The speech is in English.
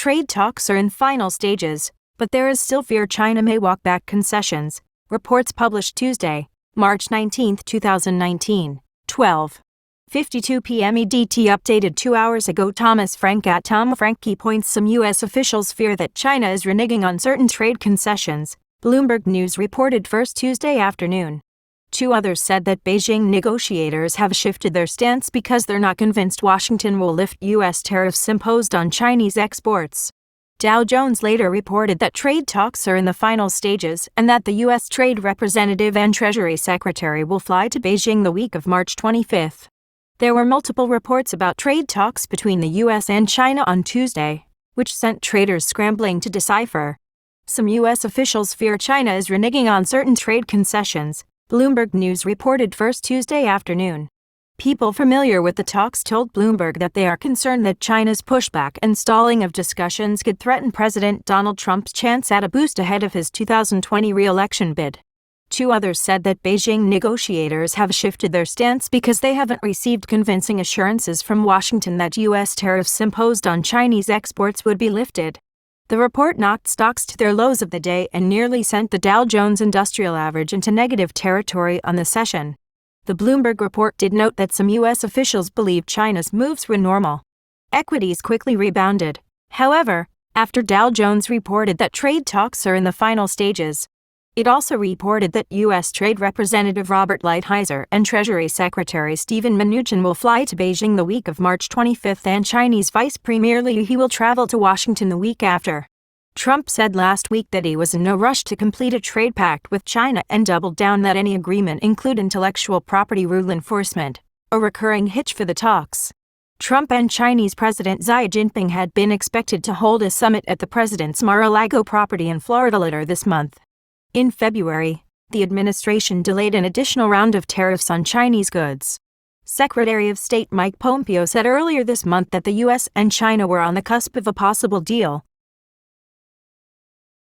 trade talks are in final stages, but there is still fear China may walk back concessions, reports published Tuesday, March 19, 2019, 12:52 p.m. EDT updated 2 hours ago. Thomas Frank at Tom Franke points some U.S. officials fear that China is reneging on certain trade concessions, Bloomberg News reported first Tuesday afternoon. 2 others said that Beijing negotiators have shifted their stance because they're not convinced Washington will lift U.S. tariffs imposed on Chinese exports. Dow Jones later reported that trade talks are in the final stages and that the U.S. Trade Representative and Treasury Secretary will fly to Beijing the week of March 25. There were multiple reports about trade talks between the U.S. and China on Tuesday, which sent traders scrambling to decipher. Some U.S. officials fear China is reneging on certain trade concessions, Bloomberg News reported first Tuesday afternoon. People familiar with the talks told Bloomberg that they are concerned that China's pushback and stalling of discussions could threaten President Donald Trump's chance at a boost ahead of his 2020 re-election bid. 2 others said that Beijing negotiators have shifted their stance because they haven't received convincing assurances from Washington that U.S. tariffs imposed on Chinese exports would be lifted. The report knocked stocks to their lows of the day and nearly sent the Dow Jones Industrial Average into negative territory on the session. The Bloomberg report did note that some U.S. officials believed China's moves were normal. Equities quickly rebounded, however, after Dow Jones reported that trade talks are in the final stages. It also reported that U.S. Trade Representative Robert Lighthizer and Treasury Secretary Steven Mnuchin will fly to Beijing the week of March 25 and Chinese Vice Premier Liu He will travel to Washington the week after. Trump said last week that he was in no rush to complete a trade pact with China and doubled down that any agreement include intellectual property rule enforcement, a recurring hitch for the talks. Trump and Chinese President Xi Jinping had been expected to hold a summit at the president's Mar-a-Lago property in Florida later this month. In February, the administration delayed an additional round of tariffs on Chinese goods. Secretary of State Mike Pompeo said earlier this month that the U.S. and China were on the cusp of a possible deal,